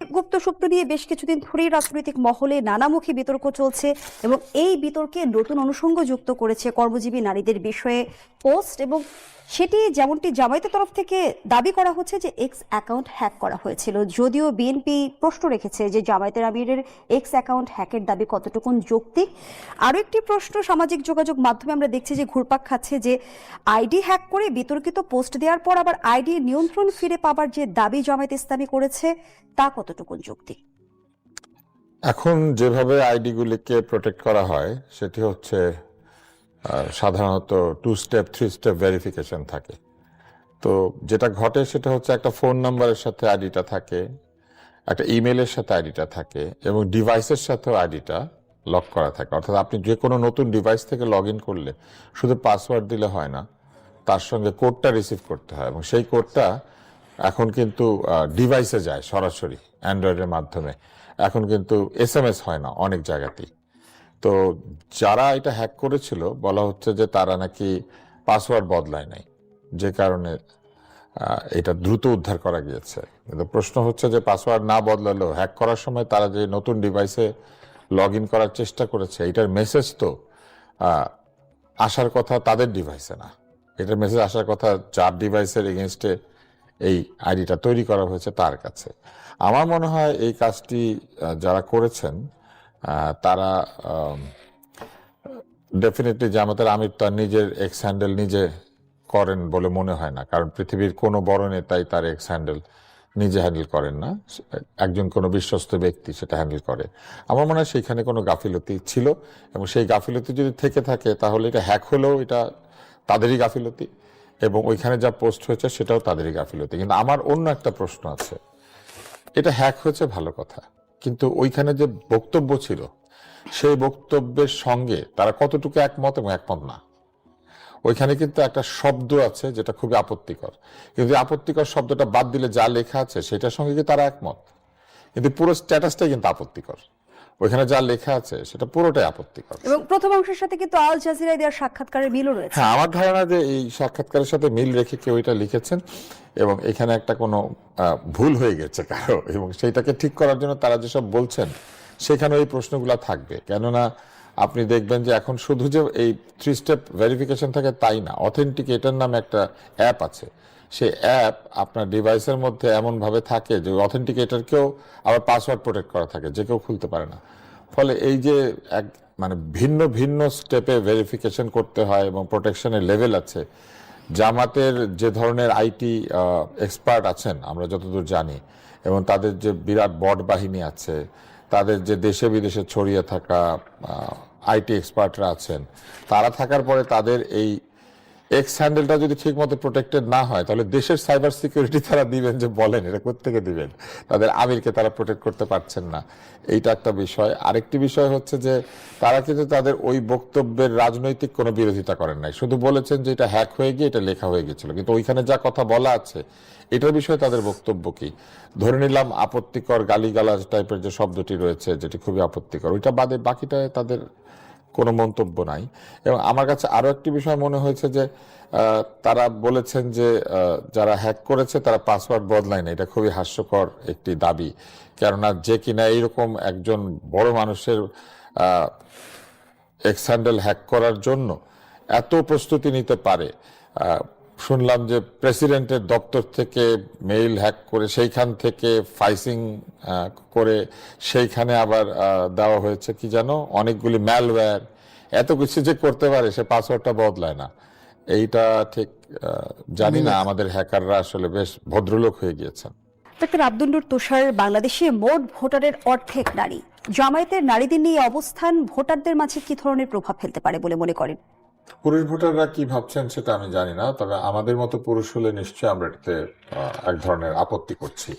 গুপ্তসূত্র নিয়ে বেশ কিছুদিন ধরেই রাজনৈতিক মহলে নানামুখী বিতর্ক চলছে এবং এই বিতর্কে নতুন অনুষঙ্গ যুক্ত করেছে কর্মজীবী নারীদের বিষয়ে পোস্ট এবং সেটি যেমনটি জামায়াতের তরফ থেকে দাবি করা হচ্ছে যে এক্স অ্যাকাউন্ট হ্যাক করা হয়েছিল, যদিও বিএনপি প্রশ্ন রেখেছে যে জামায়াতের আমিরের এক্স অ্যাকাউন্ট হ্যাকের দাবি কতটুকু যৌক্তিক। আরও একটি প্রশ্ন সামাজিক যোগাযোগ মাধ্যমে আমরা দেখছি যে ঘুরপাক খাচ্ছে যে আইডি হ্যাক করে বিতর্কিত পোস্ট দেওয়ার পর আবার আইডি নিয়ন্ত্রণ ফিরে পাবার যে দাবি জামায়াত ইসলামী করেছে তা কতটুকু যৌক্তিক। এখন যেভাবে আইডিগুলিকে প্রোটেক্ট করা হয় সেটি হচ্ছে সাধারণত 2 স্টেপ 3 স্টেপ ভেরিফিকেশন থাকে। তো যেটা ঘটে সেটা হচ্ছে একটা ফোন নাম্বারের সাথে আইডিটা থাকে, একটা ইমেলের সাথে আইডিটা থাকে এবং ডিভাইসের সাথেও আইডিটা লক করা থাকে। অর্থাৎ আপনি যে কোনো নতুন ডিভাইস থেকে লগ ইন করলে শুধু পাসওয়ার্ড দিলে হয় না, তার সঙ্গে কোডটা রিসিভ করতে হয় এবং সেই কোডটা এখন কিন্তু ডিভাইসে যায় সরাসরি অ্যান্ড্রয়েডের মাধ্যমে। এখন কিন্তু SMS হয় না অনেক জায়গাতেই। তো যারা এটা হ্যাক করেছিল বলা হচ্ছে যে তারা নাকি পাসওয়ার্ড বদলায় নাই, যে কারণে এটা দ্রুত উদ্ধার করা গিয়েছে। কিন্তু প্রশ্ন হচ্ছে যে পাসওয়ার্ড না বদলালেও হ্যাক করার সময় তারা যে নতুন ডিভাইসে লগ ইন করার চেষ্টা করেছে, এটার মেসেজ তো আসার কথা তাদের ডিভাইসে না, এটার মেসেজ আসার কথা যার ডিভাইসের এগেনস্টে এই আইডিটা তৈরি করা হয়েছে তার কাছে। আমার মনে হয় এই কাজটি যারা করেছেন তারা ডেফিনেটলি জামাতের আমির তার নিজের এক্স হ্যান্ডেল নিজে করেন বলে মনে হয় না, কারণ পৃথিবীর কোনো বড় নেতাই তার এক্স হ্যান্ডেল নিজে হ্যান্ডেল করেন না, একজন কোনো বিশ্বস্ত ব্যক্তি সেটা হ্যান্ডেল করে। আমার মনে হয় সেইখানে কোনো গাফিলতি ছিল এবং সেই গাফিলতি যদি থেকে থাকে তাহলে এটা হ্যাক হলেও এটা তাদেরই গাফিলতি এবং ওইখানে যা পোস্ট হয়েছে সেটাও তাদেরই গাফিলতি। কিন্তু আমার অন্য একটা প্রশ্ন আছে, এটা হ্যাক হয়েছে ভালো কথা, কিন্তু ওইখানে যে বক্তব্য ছিল সেই বক্তব্যের সঙ্গে তারা কতটুকু একমত এবং একমত না। ওইখানে কিন্তু একটা শব্দ আছে যেটা খুবই আপত্তিকর, কিন্তু আপত্তিকর শব্দটা বাদ দিলে যা লেখা আছে সেটার সঙ্গে কি তারা একমত? কিন্তু পুরো স্ট্যাটাসটাই কিন্তু আপত্তিকর, ওইখানে যা লেখা আছে সেটা পুরোটাই আপত্তিকর। এবং প্রথম অংশের সাথে কিন্তু আল জাজিরায় দেওয়ার সাক্ষাৎকারের মিলও রয়েছে। হ্যাঁ, আমার ধারণা যে এই সাক্ষাৎকারের সাথে মিল রেখে কেউ এটা লিখেছেন এবং এখানে একটা কোনো ভুল হয়ে গেছে কারো, এবং সেইটাকে ঠিক করার জন্য তারা যেসব বলছেন সেখানে এই প্রশ্নগুলো থাকবে। কেননা আপনি দেখবেন যে এখন শুধু যে এই 3 স্টেপ ভেরিফিকেশন থাকে তাই না, অথেন্টিকেটর নামে একটা অ্যাপ আছে। সেই অ্যাপ আপনার ডিভাইসের মধ্যে এমনভাবে থাকে যে অথেন্টিকেটরকেও আবার পাসওয়ার্ড প্রোটেক্ট করা থাকে, যে কেউ খুলতে পারে না। ফলে এই যে এক মানে ভিন্ন ভিন্ন স্টেপে ভেরিফিকেশন করতে হয় এবং প্রোটেকশনের লেভেল আছে। জামাতের যে ধরনের আইটি এক্সপার্ট আছেন আমরা যতদূর জানি, এবং তাদের যে বিরাট বট বাহিনী আছে, তাদের যে দেশে বিদেশে ছড়িয়ে থাকা আইটি এক্সপার্টরা আছেন, তারা থাকার পরে তাদের এই এক্স হ্যান্ডেলটা যদি ঠিক মতো প্রোটেক্টেড না হয় তাহলে দেশের সাইবার সিকিউরিটি তারা দিবেন যে বলেন এটা কোত্থেকে দিবেন? তাদের আমিরকে তারা প্রোটেক্ট করতে পারছেন না, এইটা একটা বিষয়। আরেকটি বিষয় হচ্ছে যে তারা কিন্তু তাদের ওই বক্তব্যের রাজনৈতিক কোনো বিরোধিতা করেন নাই, শুধু বলেছেন যে এটা হ্যাক হয়ে গিয়ে এটা লেখা হয়ে গেছিল, কিন্তু ওইখানে যা কথা বলা আছে এটার বিষয়ে তাদের বক্তব্য কি? ধরে নিলাম আপত্তিকর গালিগালাজ টাইপের যে শব্দটি রয়েছে যেটি খুবই আপত্তিকর, ওইটা বাদে বাকিটায় তাদের কোনো মন্তব্য নাই। এবং আমার কাছে আরো একটি বিষয় মনে হয়েছে যে তারা বলেছেন যে যারা হ্যাক করেছে তারা পাসওয়ার্ড বদলায় না, এটা খুবই হাস্যকর একটি দাবি। কেননা যে কিনা এইরকম একজন বড় মানুষের এক্স হ্যান্ডেল হ্যাক করার জন্য এত প্রস্তুতি নিতে পারে, শুনলাম যে প্রেসিডেন্টের দপ্তর থেকে মেইল হ্যাক করে সেইখান থেকে ফাইসিং করে সেইখানে আবার দেওয়া হয়েছে কি জানো অনেকগুলি ম্যালওয়্যার, এত কিছু যে করতে পারে সে পাসওয়ার্ডটা বদলায় না। এইটা ঠিক জানি না, আমাদের হ্যাকাররা আসলে বেশ ভদ্রলোক হয়ে গিয়েছেন। ডক্টর আব্দুল নূর তুষার, বাংলাদেশে মোট ভোটারের অর্ধেক নারী, জামায়াতের নারীদের নিয়ে অবস্থান ভোটারদের মাঝে কি ধরনের প্রভাব ফেলতে পারে বলে মনে করেন? পুরুষ ভোটাররা কি ভাবছেন সেটা আমি জানি না, তবে আমাদের মতো পুরুষ হলে নিশ্চয়ই আমরা এটাতে এক ধরনের আপত্তি করছি।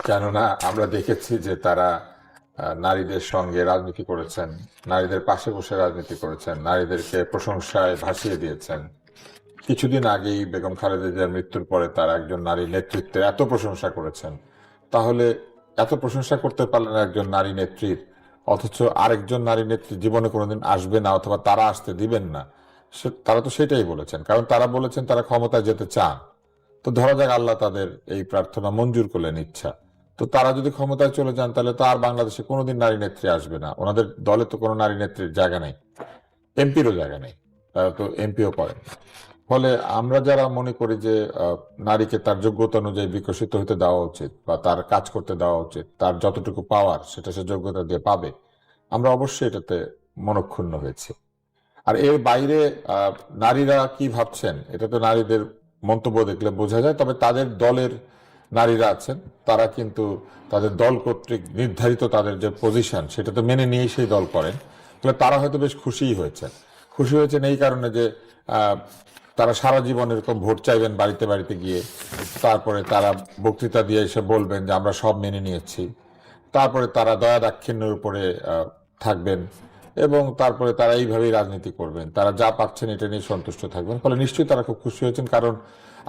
কেননা আমরা দেখেছি যে তারা নারীদের সঙ্গে রাজনীতি করেছেন, নারীদের পাশে বসে রাজনীতি করেছেন, নারীদেরকে প্রশংসায় ভাসিয়ে দিয়েছেন। কিছুদিন আগেই বেগম খালেদা জিয়ার মৃত্যুর পরে তারা একজন নারী নেতৃত্বের এত প্রশংসা করেছেন। তাহলে এত প্রশংসা করতে পারলেন একজন নারী নেত্রীর, অথচ আরেকজন নারী নেত্রী জীবনে কোনোদিন আসবে না অথবা তারা আসতে দিবেন না, তারা তো সেটাই বলেছেন। কারণ তারা বলেছেন তারা ক্ষমতায় যেতে চান। তো ধরা যাক আল্লাহ তাদের এই প্রার্থনা মঞ্জুর করলেন, ইচ্ছা, তো তারা যদি ক্ষমতায় চলে যান তাহলে তো আর বাংলাদেশে কোনোদিন নারী নেত্রী আসবে না, ওনাদের দলে তো কোনো নারী নেত্রীর জায়গা নেই, এমপিরও জায়গা নেই, তারা তো এমপিও করেন। ফলে আমরা যারা মনে করি যে নারীকে তার যোগ্যতা অনুযায়ী বিকশিত হতে দেওয়া উচিত বা তার কাজ করতে দেওয়া উচিত, তার যতটুকু পাওয়ার সেটা সে যোগ্যতা দিয়ে পাবে, আমরা অবশ্যই এটাতে মনক্ষুণ্ণ হয়েছি। আর এর বাইরে নারীরা কি ভাবছেন এটা তো নারীদের মন্তব্য দেখলে বোঝা যায়। তবে তাদের দলের নারীরা আছেন, তারা কিন্তু তাদের দল কর্তৃক নির্ধারিত তাদের যে পজিশন সেটা তো মেনে নিয়েই সেই দল করেন। তাহলে তারা হয়তো বেশ খুশিই হয়েছেন। খুশি হয়েছেন এই কারণে যে তারা সারা জীবন এরকম ভোট চাইবেন বাড়িতে বাড়িতে গিয়ে, তারপরে তারা বক্তৃতা দিয়ে এসে বলবেন যে আমরা সব মেনে নিয়েছি, তারপরে তারা দয়া দাক্ষিণ্যের উপরে থাকবেন এবং তারপরে তারা এইভাবেই রাজনীতি করবেন, তারা যা পাচ্ছেন এটা নিয়ে সন্তুষ্ট থাকবেন। ফলে নিশ্চয়ই তারা খুব খুশি হয়েছেন। কারণ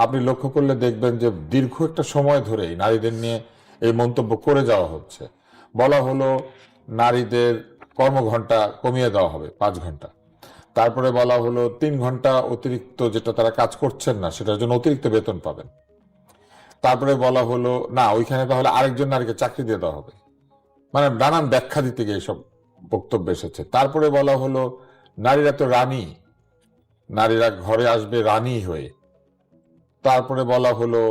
আপনি লক্ষ্য করলে দেখবেন যে দীর্ঘ একটা সময় ধরেই নারীদের নিয়ে এই মন্তব্য করে যাওয়া হচ্ছে। বলা হলো নারীদের কর্মঘণ্টা কমিয়ে দেওয়া হবে 5 ঘন্টা, তারপরে বলা হলো 3 ঘন্টা অতিরিক্ত যেটা তারা কাজ করছেন না সেটার জন্য অতিরিক্ত বেতন পাবেন, তারপরে বলা হলো না ওইখানে তাহলে আরেকজন নারীকে চাকরি দিয়ে দেওয়া হবে। মানে নানান ব্যাখ্যা দিতে গিয়ে এইসব বক্তব্য এসেছে। তারপরে বলা হলো নারীরা তো রানী, নারীরা ঘরে আসবে রানী হয়ে। তারপরে বলা হলো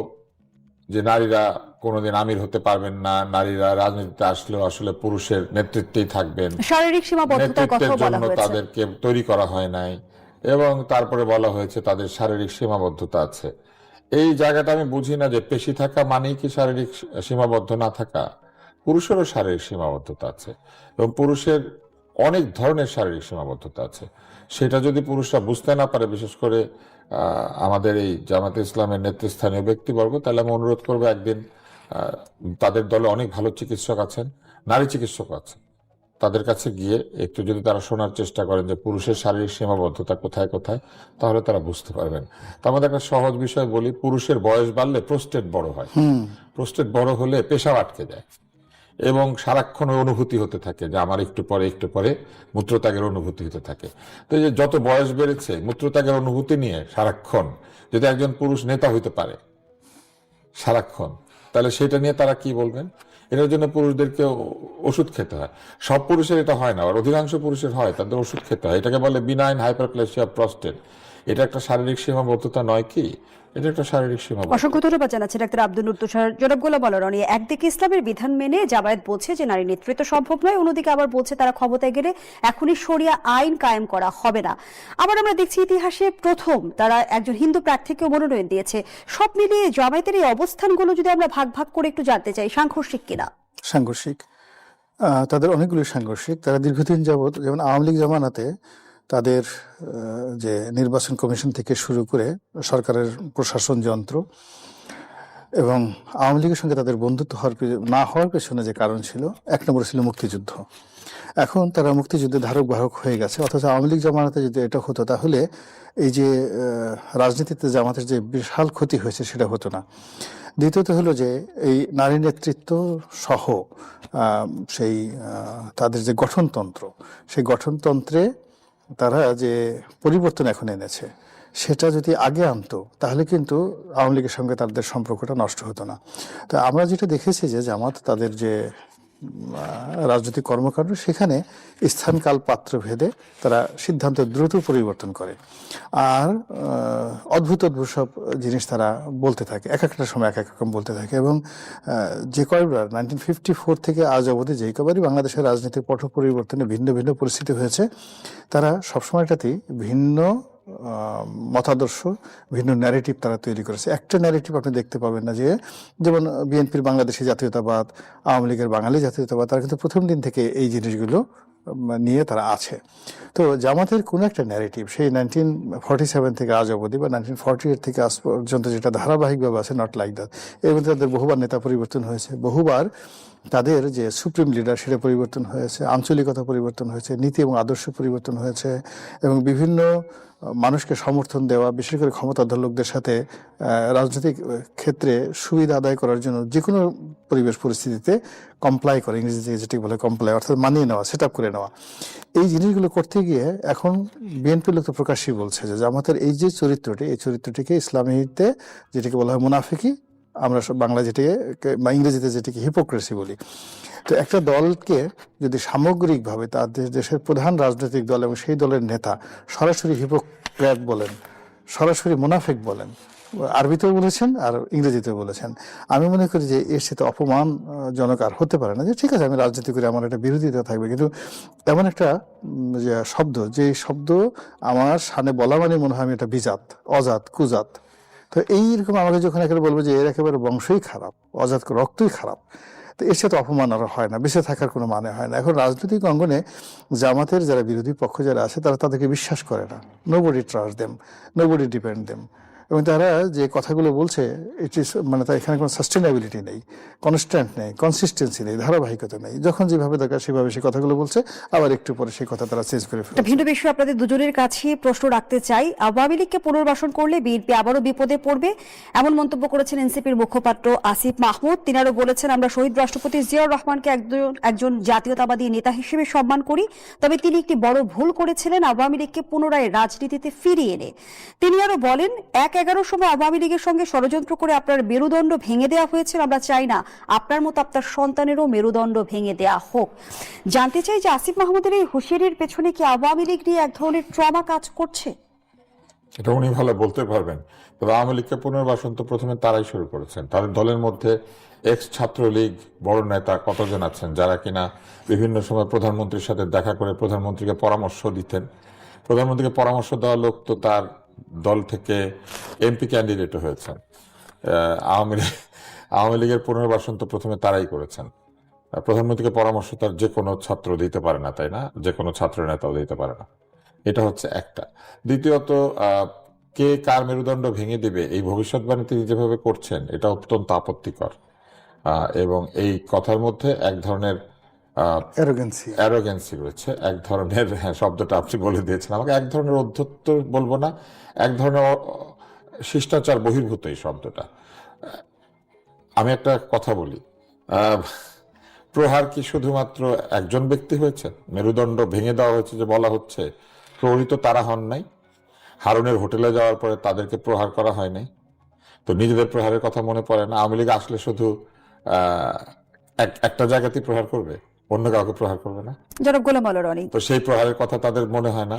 যে নারীরা কোনোদিন আমির হতে পারবেন না, নারীরা রাজনীতিতে আসলেও আসলে পুরুষের নেতৃত্বেই থাকবেন, শারীরিক সীমাবদ্ধতার কথা নেতৃত্বের বলা জন্য হয়েছে। তাদেরকে তৈরি করা হয় নাই, এবং তারপরে বলা হয়েছে তাদের শারীরিক সীমাবদ্ধতা আছে। এই জায়গাটা আমি বুঝি না যে পেশি থাকা মানেই কি শারীরিক সীমাবদ্ধ না থাকা। পুরুষেরও শারীরিক সীমাবদ্ধতা আছে এবং পুরুষের অনেক ধরনের শারীরিক সীমাবদ্ধতা আছে। সেটা যদি পুরুষরা বুঝতে না পারে, বিশেষ করে আমাদের এই জামাতে ইসলামের নেতৃস্থানীয় ব্যক্তিবর্গ, তাহলে আমি অনুরোধ করবো একদিন তাদের দলে অনেক ভালো চিকিৎসক আছেন, নারী চিকিৎসক আছেন, তাদের কাছে গিয়ে একটু যদি তারা শোনার চেষ্টা করেন যে পুরুষের শারীরিক সীমাবদ্ধতা কোথায় কোথায়, তাহলে তারা বুঝতে পারবেন। তার মধ্যে একটা সহজ বিষয় বলি, পুরুষের বয়স বাড়লে প্রোস্টেট বড় হয়, প্রোস্টেট বড় হলে পেশাব আটকে যায় এবং সারাক্ষণ অনুভূতি হতে থাকে যে আমার একটু পরে মূত্রত্যাগের অনুভূতি হতে থাকে। তো এই যে যত বয়স বেড়েছে মূত্রত্যাগের অনুভূতি নিয়ে সারাক্ষণ যদি একজন পুরুষ নেতা হইতে পারে সারাক্ষণ, তাহলে সেটা নিয়ে তারা কি বলবেন? এটার জন্য পুরুষদেরকে ওষুধ খেতে হয়। সব পুরুষের এটা হয় না, আর অধিকাংশ পুরুষের হয়, তাদের ওষুধ খেতে হয়। এটাকে বলে বিনাইন হাইপারপ্লেসিয়া অফ প্রস্টেট। এটা একটা শারীরিক সীমাবদ্ধতা নয় কি? এটা একটা শারীরিক সীমাবদ্ধতা। অসংখ্য ধন্যবাদ জানাচ্ছি ডাক্তার আব্দুল নূর তুষার। জনাব গোলাম আলা রনি, একদিকে ইসলামের বিধান মেনে জামায়াত বলছে যে নারী নেতৃত্ব সম্ভব নয়, অন্যদিকে আবার বলছে তারা ক্ষমতায় গেলে এখনই শরিয়া আইন কায়েম করা হবে না। আবার আমরা দেখছি ইতিহাসে প্রথম তারা একজন হিন্দু প্রার্থীকে মনোনয়ন দিয়েছে। সব মিলিয়ে জামায়াতের এই অবস্থানগুলো যদি আমরা ভাগ ভাগ করে একটু জানতে চাই, সাংঘর্ষিক কিনা? সাংঘর্ষিক, তাদের অনেকগুলো সাংঘর্ষিক। তারা দীর্ঘদিন যাবৎ, যেমন আওয়ামী লীগ জামানাতে তাদের যে নির্বাচন কমিশন থেকে শুরু করে সরকারের প্রশাসন যন্ত্র এবং আওয়ামী লীগের সঙ্গে তাদের বন্ধুত্ব না হওয়ার পেছনে যে কারণ ছিল, 1 নম্বর ছিল মুক্তিযুদ্ধ। এখন তারা মুক্তিযুদ্ধের ধারক বাহক হয়ে গেছে। অথচ আওয়ামী লীগ জামানাতে যদি এটা হতো তাহলে এই যে রাজনীতিতে জামাতের যে বিশাল ক্ষতি হয়েছে সেটা হতো না। দ্বিতীয়ত হলো যে এই নারী নেতৃত্ব সহ সেই তাদের যে গঠনতন্ত্র, সেই গঠনতন্ত্রে তারা যে পরিবর্তন এখন এনেছে সেটা যদি আগে আনতো তাহলে কিন্তু আওয়ামী লীগের সঙ্গে তাদের সম্পর্কটা নষ্ট হতো না। তো আমরা যেটা দেখেছি যে জামাত তাদের যে রাজনৈতিক কর্মকাণ্ড, সেখানে স্থানকাল পাত্র ভেদে তারা সিদ্ধান্ত দ্রুত পরিবর্তন করে আর অদ্ভুত অদ্ভুত সব জিনিস তারা বলতে থাকে, এক একটা সময় এক এক রকম বলতে থাকে। এবং যে কয়বার 1954 থেকে আজ অবধি যে কয়বারই বাংলাদেশের রাজনীতির পট পরিবর্তনে ভিন্ন ভিন্ন পরিস্থিতি হয়েছে, তারা সবসময়টাতেই ভিন্ন মতাদর্শ, ভিন্ন ন্যারেটিভ তারা তৈরি করেছে। একটা ন্যারেটিভ আপনি দেখতে পাবেন না, যে যেমন বিএনপির বাংলাদেশি জাতীয়তাবাদ, আওয়ামী লীগের বাঙালি জাতীয়তাবাদ, তারা কিন্তু প্রথম দিন থেকে এই জিনিসগুলো নিয়ে তারা আছে। তো জামাতের কোনো একটা ন্যারেটিভ সেই 1947 থেকে আজ অবধি বা 1948 থেকে আজ পর্যন্ত যেটা ধারাবাহিকভাবে আছে, নট লাইক দ্যাট। এর মধ্যে তাদের বহুবার নেতা পরিবর্তন হয়েছে, বহুবার তাদের যে সুপ্রিম লিডার সেটা পরিবর্তন হয়েছে, আঞ্চলিকতা পরিবর্তন হয়েছে, নীতি এবং আদর্শ পরিবর্তন হয়েছে, এবং বিভিন্ন মানুষকে সমর্থন দেওয়া, বিশেষ করে ক্ষমতাধর লোকদের সাথে রাজনৈতিক ক্ষেত্রে সুবিধা আদায় করার জন্য যে কোনো পরিবেশ পরিস্থিতিতে কমপ্লাই করে, ইংরেজিতে যেটি বলে কমপ্লাই, অর্থাৎ মানিয়ে নেওয়া, সেট আপ করে নেওয়া। এই জিনিসগুলো করতে গিয়ে এখন বিএনপির লোক তো প্রকাশ্যই বলছে যে জামাতের এই যে চরিত্রটি, এই চরিত্রটিকে ইসলামীতে যেটাকে বলা হয় মুনাফিকি আমরা সব বাংলা যেটিকে বা ইংরেজিতে যেটিকে হিপোক্রেসি বলি। তো একটা দলকে যদি সামগ্রিকভাবে তাদের দেশের প্রধান রাজনৈতিক দল এবং সেই দলের নেতা সরাসরি হিপোক্রেট বলেন, সরাসরি মুনাফিক বলেন, আরবিতেও বলেছেন আর ইংরেজিতেও বলেছেন, আমি মনে করি যে এর সাথে অপমানজনক আর হতে পারে না। যে ঠিক আছে আমি রাজনীতি করি, আমার একটা বিরোধিতা থাকবে, কিন্তু এমন একটা যে শব্দ, যে শব্দ আমার সামনে বলা মানে মনে হয় আমি একটা বিজাত, অজাত, কুজাত। তো এইরকম আমাকে যখন একেবারে বলবো যে এর একেবারে বংশই খারাপ, অজাত রক্তই খারাপ, তো এর সাথে অপমান আর হয় না, বেঁচে থাকার কোনো মানে হয় না। এখন রাজনৈতিক অঙ্গনে জামাতের যারা বিরোধী পক্ষ যারা আছে তারা তাদেরকে বিশ্বাস করে না। Nobody trust them, nobody depend them. এবং তারা যে কথাগুলো বলছে ইট ইস মানে তার এখানে কোনো সাস্টেনেবিলিটি নেই, কনস্ট্যান্ট নেই, কনসিস্টেন্সি নেই, ধারাবাহিকতা নেই। যখন যেভাবে দরকার সেভাবে সেই কথাগুলো বলছে, আবার একটু পরে সেই কথা তারা চেঞ্জ করে একটা ফেলছে। ভিন্ন বিষয় আপনাদের দুজনের কাছে প্রশ্ন রাখতে চাই। আওয়ামী লীগকে পুনর্বাসন করলে বিএনপি আবারও বিপদে পড়বে, এমন মন্তব্য করেছেন এনসিপির মুখপাত্র আসিফ মাহমুদ। তিনি আরো বলেছেন, আমরা শহীদ রাষ্ট্রপতি জিয়াউর রহমানকে একজন জাতীয়তাবাদী নেতা হিসেবে সম্মান করি, তবে তিনি একটি বড় ভুল করেছিলেন আওয়ামী লীগকে পুনরায় রাজনীতিতে ফিরিয়ে এনে। তিনি আরো বলেন, 1/11 সময় আওয়ামী লীগের সঙ্গে ষড়যন্ত্র করে আপনার মেরুদণ্ড ভেঙে দেওয়া হয়েছিল, আমরা চাই না আপনার মতো আপনার সন্তানেরও মেরুদণ্ড ভেঙে দেওয়া হোক। জানতে চাই যে আসিফ মাহমুদের এই হুঁশিয়ারির পেছনে কি আওয়ামী লীগ নিয়ে এক ধরনের ট্রমা কাজ করছে? এটা উনি ভালো বলতে পারবেন। তবে আওয়ামী লীগকে পুনর্বাসন তো প্রথমে তারাই শুরু করেছেন। তাদের দলের মধ্যে এক্স ছাত্রলীগ বড় নেতা কতজন আছেন যারা কিনা বিভিন্ন সময় প্রধানমন্ত্রীর সাথে দেখা করে প্রধানমন্ত্রীকে পরামর্শ দিতেন। প্রধানমন্ত্রীকে পরামর্শ দেওয়া লোক তো তার দল থেকে এমপি ক্যান্ডিডেটও হয়েছেন। আওয়ামী লীগের পুনর্বাসন তো প্রথমে তারাই করেছেন। প্রধানমন্ত্রীকে পরামর্শ তার যে কোনো ছাত্র দিতে পারে না, তাই না? যে কোনো ছাত্র নেতাও দিতে পারে না। এটা হচ্ছে একটা। দ্বিতীয়ত, কে কার মেরুদণ্ড ভেঙে দেবে এই ভবিষ্যৎবাণী তিনি যেভাবে করছেন এটা অত্যন্ত আপত্তিকর। এবং এই কথার মধ্যে এক ধরনের অ্যারোগেন্সি রয়েছে, এক ধরনের, হ্যাঁ শব্দটা আপনি বলে দিয়েছেন আমাকে, এক ধরনের অধ্যত্ব বলবো না, এক ধরনের শিষ্টাচার বহির্ভূত এই শব্দটা। আমি একটা কথা বলি, প্রহার কি শুধুমাত্র একজন ব্যক্তি হয়েছে? মেরুদণ্ড ভেঙে দেওয়া হয়েছে যে বলা হচ্ছে, প্রহরিত তারা হন নাই? হারুনের হোটেলে যাওয়ার পরে তাদেরকে প্রহার করা হয় নাই? তো নিজেদের প্রহারের কথা মনে পড়ে না? আওয়ামী লীগ আসলে শুধু একটা জায়গাতেই প্রহার করবে, অন্য কাউকে প্রহার করবে না? জনাব গোলাম আলী রনি, তো সেই প্রহারের কথা তাদের মনে হয় না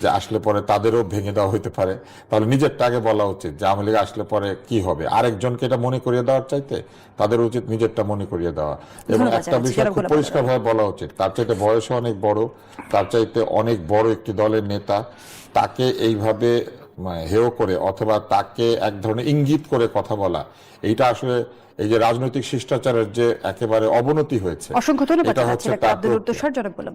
যে আসলে পরে তাদেরও ভেঙে দেওয়া হইতে পারে? তাহলে নিজেরটা আগে বলা উচিত যে আওয়ামী লীগ আসলে পরে কি হবে। আরেকজনকে এটা মনে করিয়ে দেওয়ার চাইতে তাদের উচিত নিজেরটা মনে করিয়ে দেওয়া। এবং একটা বিষয় খুব পরিষ্কারভাবে বলা উচিত, তার চাইতে বয়সে অনেক বড়, তার চাইতে অনেক বড় একটি দলের নেতা, তাকে এইভাবে হেয় করে অথবা তাকে এক ধরনের ইঙ্গিত করে কথা বলা, এইটা আসলে এই যে রাজনৈতিক শিষ্টাচারের যে একেবারে অবনতি হয়েছে, অসংখ্য ধন্যবাদ এটা হচ্ছে আব্দুল উদ্দোসর। জনাব গোলাম